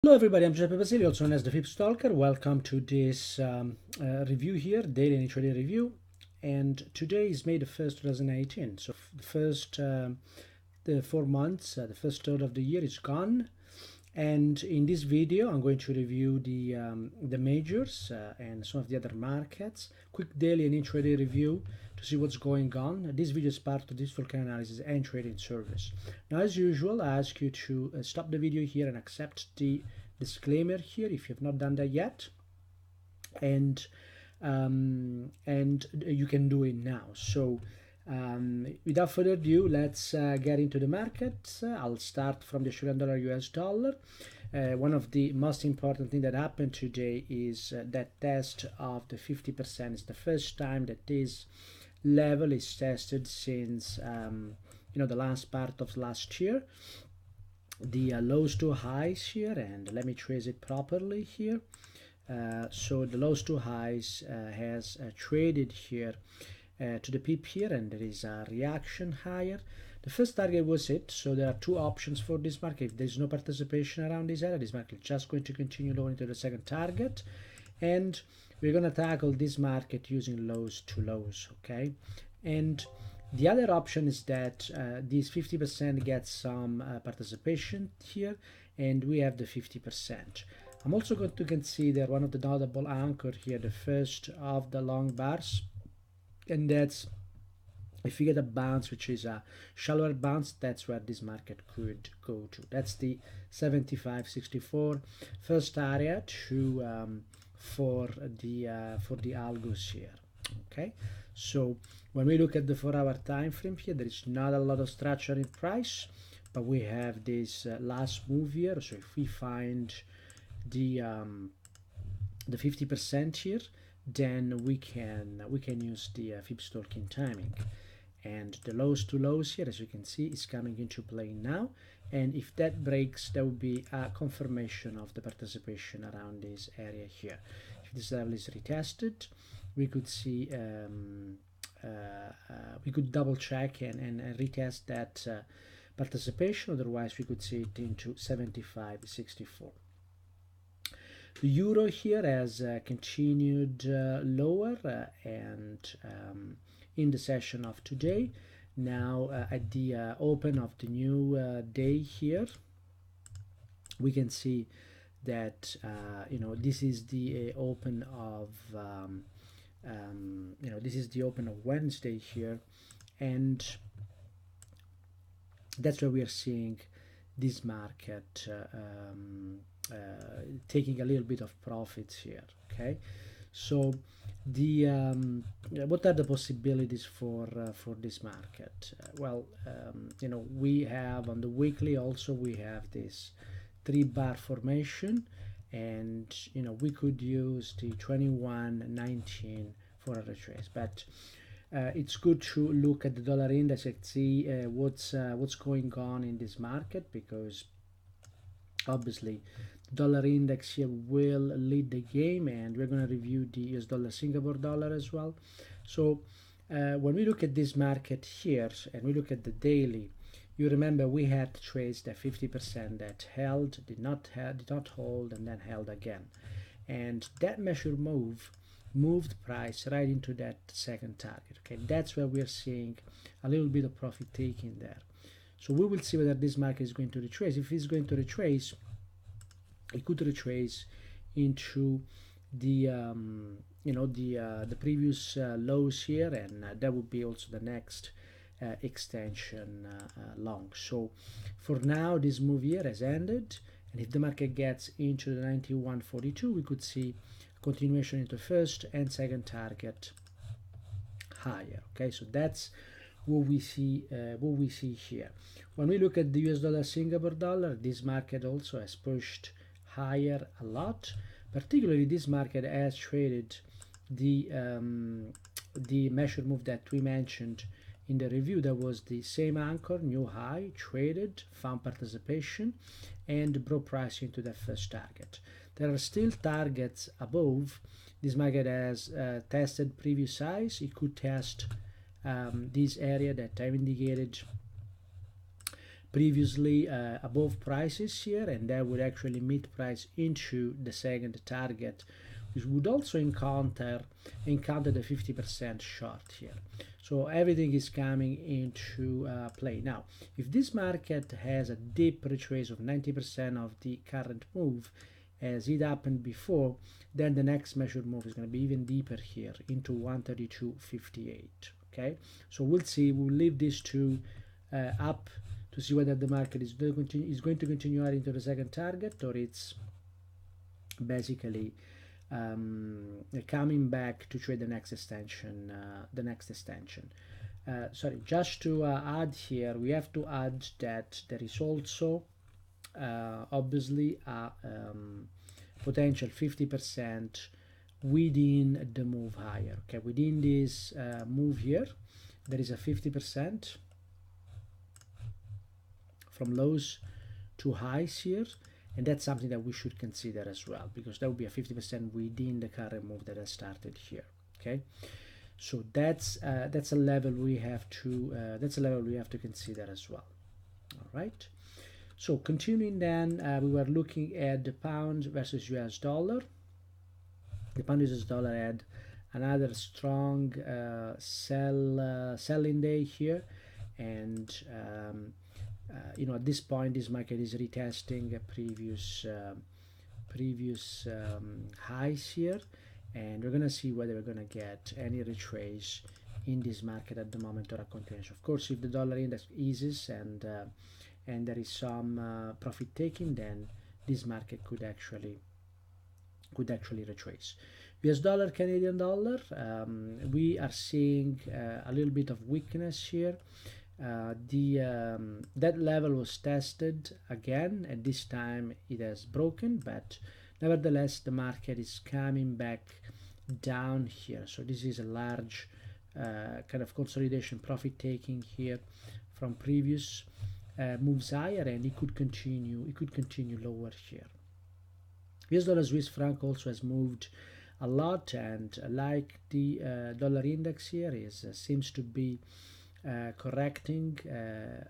Hello everybody, I'm USDCAD, also known as the FibStalker. Welcome to this review here, daily and intraday review. And today is May the 1st, 2018. So the first the 4 months, the first third of the year is gone. And in this video, I'm going to review the majors and some of the other markets. Quick daily and intraday review to see what's going on. This video is part of this forecast analysis and trading service. Now, as usual, I ask you to stop the video here and accept the disclaimer here if you have not done that yet. And you can do it now. So without further ado, let's get into the markets. I'll start from the Australian dollar US dollar. One of the most important things that happened today is that test of the 50%. It's the first time that this level is tested since the last part of last year. The lows to highs here, and let me trace it properly here. So the lows to highs has traded here to the pip here, and there is a reaction higher. The first target was hit, so there are two options for this market. If there's no participation around this area, this market is just going to continue going to the second target, and we're going to tackle this market using lows to lows, okay? And the other option is that this 50% gets some participation here, and we have the 50%. I'm also going to consider one of the notable anchor here, the first of the long bars, and that's if we get a bounce, which is a shallower bounce, that's where this market could go to. That's the 75.64 first area to for the algos here. Okay, so when we look at the 4-hour time frame here, there is not a lot of structure in price, but we have this last move here. So if we find the 50% here, then we can use the FibStalking timing, and the lows to lows here, as you can see, is coming into play now. And if that breaks, there will be a confirmation of the participation around this area here. If this level is retested, we could see we could double check and retest that participation. Otherwise, we could see it into 75.64. The euro here has continued lower and in the session of today. Now at the open of the new day here, we can see that this is the open of this is the open of Wednesday here, and that's where we are seeing this market taking a little bit of profits here. Okay, so the what are the possibilities for this market? We have on the weekly also we have this 3-bar formation, and we could use the 21.19 for a retrace, but it's good to look at the dollar index and see what's going on in this market, because obviously the dollar index here will lead the game, and we're going to review the USD Singapore Dollar as well. So when we look at this market here and we look at the daily, you remember we had traced the 50% that held, did not hold, and then held again, and that measure moved price right into that second target. Okay, that's where we are seeing a little bit of profit taking there. So we will see whether this market is going to retrace. If it's going to retrace, it could retrace into the the previous lows here, and that would be also the next extension long. So for now, this move here has ended, and if the market gets into the 91.42, we could see a continuation into first and second target higher. Okay, so that's what we see here. When we look at the USD Singapore Dollar, this market also has pushed higher a lot. Particularly, this market has traded the measure move that we mentioned in the review. That was the same anchor, new high, traded, found participation, and brought price into the first target. There are still targets above. This market has tested previous highs. It could test this area that I've indicated previously above prices here, and that would actually meet price into the second target, which would also encounter the 50% short here. So everything is coming into play. Now, if this market has a deep retrace of 90% of the current move, as it happened before, then the next measured move is going to be even deeper here into 132.58. Okay, so we'll see. We'll leave these two up to see whether the market is going to continue into the second target, or it's basically coming back to trade the next extension. Sorry, just to add here, we have to add that there is also obviously a potential 50% within the move higher. Okay, within this move here, there is a 50% from lows to highs here, and that's something that we should consider as well, because that would be a 50% within the current move that has started here. Okay, so that's a level we have to consider as well. All right. So continuing then, we were looking at the pound versus US dollar. The pound versus dollar had another strong selling day here, and at this point this market is retesting a previous highs here, and we're gonna see whether we're gonna get any retrace in this market at the moment or a continuation. Of course, if the dollar index eases and there is some profit taking, then this market could actually retrace. US dollar, Canadian dollar, we are seeing a little bit of weakness here. That level was tested again, and this time it has broken, but nevertheless the market is coming back down here. So this is a large kind of consolidation, profit taking here from previous moves higher, and it could continue lower here. US dollar Swiss franc also has moved a lot, and like the dollar index here seems to be correcting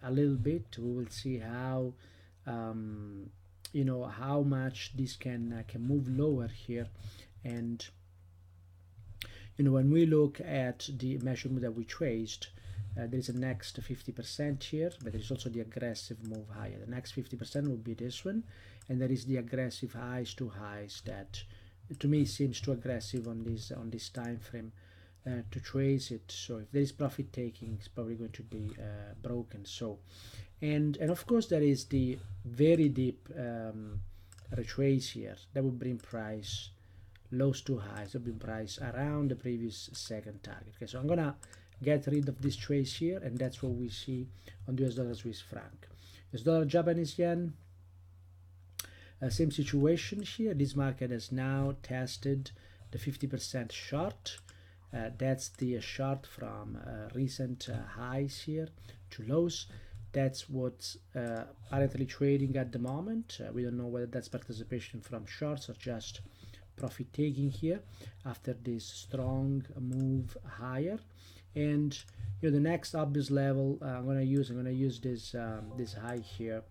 a little bit. We will see how how much this can move lower here, and when we look at the measurement that we traced, there is a next 50% here, but there is also the aggressive move higher. The next 50% will be this one, and there is the aggressive highs to highs that to me seems too aggressive on this time frame to trace it. So if there is profit taking, it's probably going to be broken. So and of course there is the very deep retrace here that will bring price lows to highs, that will bring price around the previous second target. Okay, so I'm gonna get rid of this trace here, and that's what we see on the US dollar Swiss franc. US dollar Japanese yen, same situation here. This market has now tested the 50% short. That's the short from recent highs here to lows. That's what's apparently trading at the moment. We don't know whether that's participation from shorts or just profit taking here after this strong move higher. And the next obvious level I'm gonna use this this high here.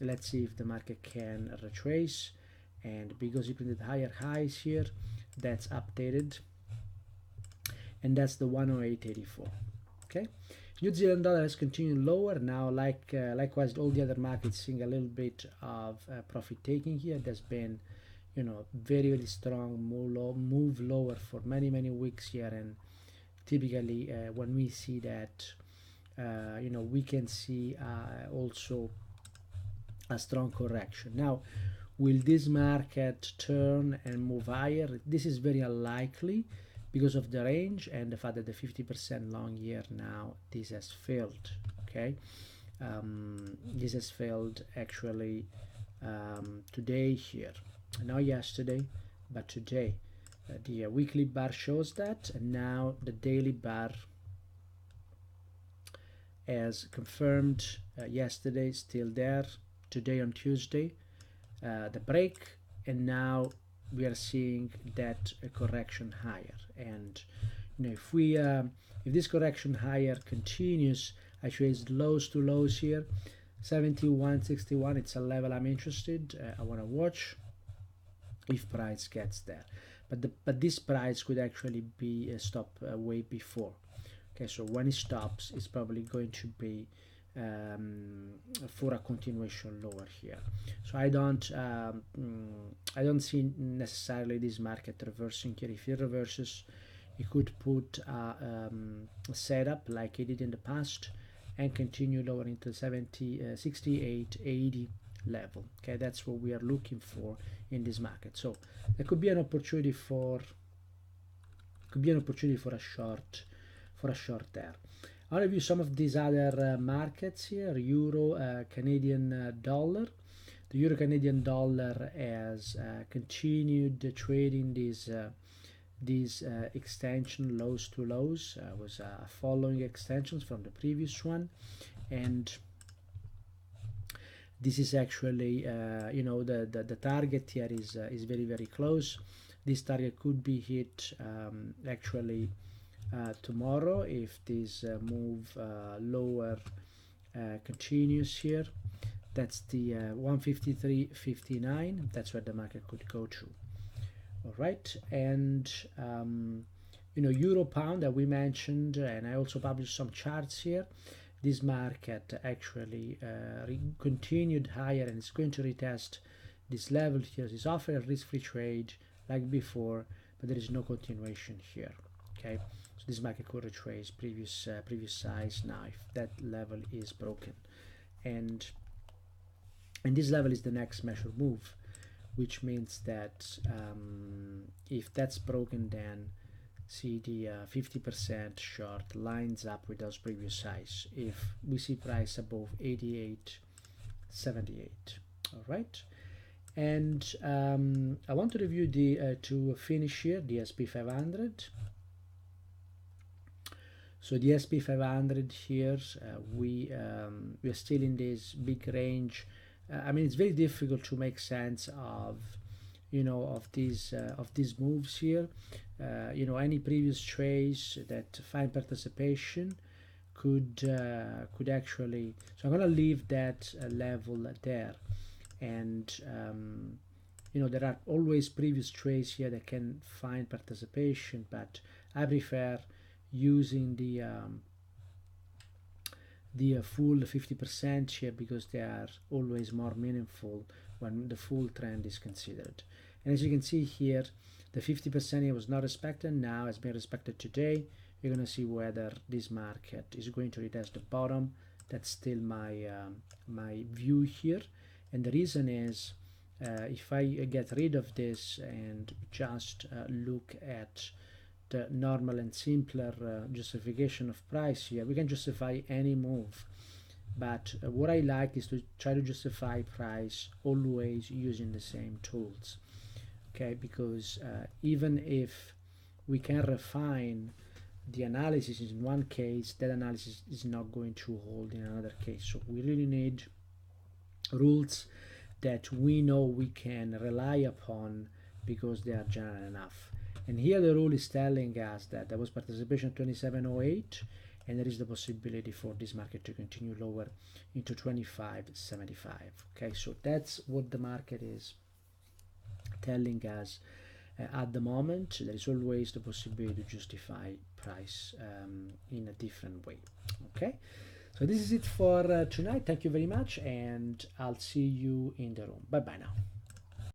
Let's see if the market can retrace, and because you printed higher highs here, that's updated, and that's the 108.84. Okay, New Zealand dollar has continued lower now, likewise all the other markets seeing a little bit of profit taking here. There's been very strong move lower for many weeks here, and typically when we see that we can see also a strong correction. Now, will this market turn and move higher? This is very unlikely because of the range and the fact that the 50% long year now this has failed. Okay, this has failed actually today here, not yesterday but today. The weekly bar shows that, and now the daily bar as confirmed yesterday still there, today on Tuesday the break, and now we are seeing that a correction higher. And if this correction higher continues, I traced lows to lows here. 71.61, it's a level I'm interested. I want to watch if price gets there, but this price could actually be a stop way before. Okay, so when it stops, it's probably going to be for a continuation lower here. So I don't see necessarily this market reversing here. If it reverses, it could put a setup like it did in the past and continue lower into 68, 80 level. Okay, that's what we are looking for in this market. So there could be an opportunity for a short there. I'll review some of these other markets here. Euro Canadian dollar. The Euro Canadian dollar has continued trading these extension lows to lows. Was following extensions from the previous one, and this is actually the target here is very close. This target could be hit actually tomorrow if this move lower continues here. That's the 153.59. That's where the market could go to. All right, and euro pound that we mentioned, and I also published some charts here. This market actually continued higher, and it's going to retest this level here. It's offered a risk-free trade like before, but there is no continuation here. Okay, so this market could retrace previous size now if that level is broken, and this level is the next measure move, which means that if that's broken, then see the 50% short lines up with those previous highs if we see price above 88.78. all right, and I want to review the to finish here the SP 500. So the SP 500 here, we are still in this big range. I mean, it's very difficult to make sense of of these moves here. Any previous trades that find participation could actually. So I'm gonna leave that level there, and there are always previous trades here that can find participation, but I prefer using the full 50% here because they are always more meaningful when the full trend is considered. And as you can see here, the 50% here was not respected, now has been respected today. You're going to see whether this market is going to retest the bottom. That's still my my view here, and the reason is if I get rid of this and just look at the normal and simpler justification of price here, we can justify any move, but what I like is to try to justify price always using the same tools. Okay, because even if we can refine the analysis in one case, that analysis is not going to hold in another case. So we really need rules that we know we can rely upon because they are general enough. And here the rule is telling us that there was participation at 27.08, and there is the possibility for this market to continue lower into 25.75. Okay, so that's what the market is telling us at the moment. There is always the possibility to justify price in a different way. Okay, so this is it for tonight. Thank you very much, and I'll see you in the room. Bye bye now.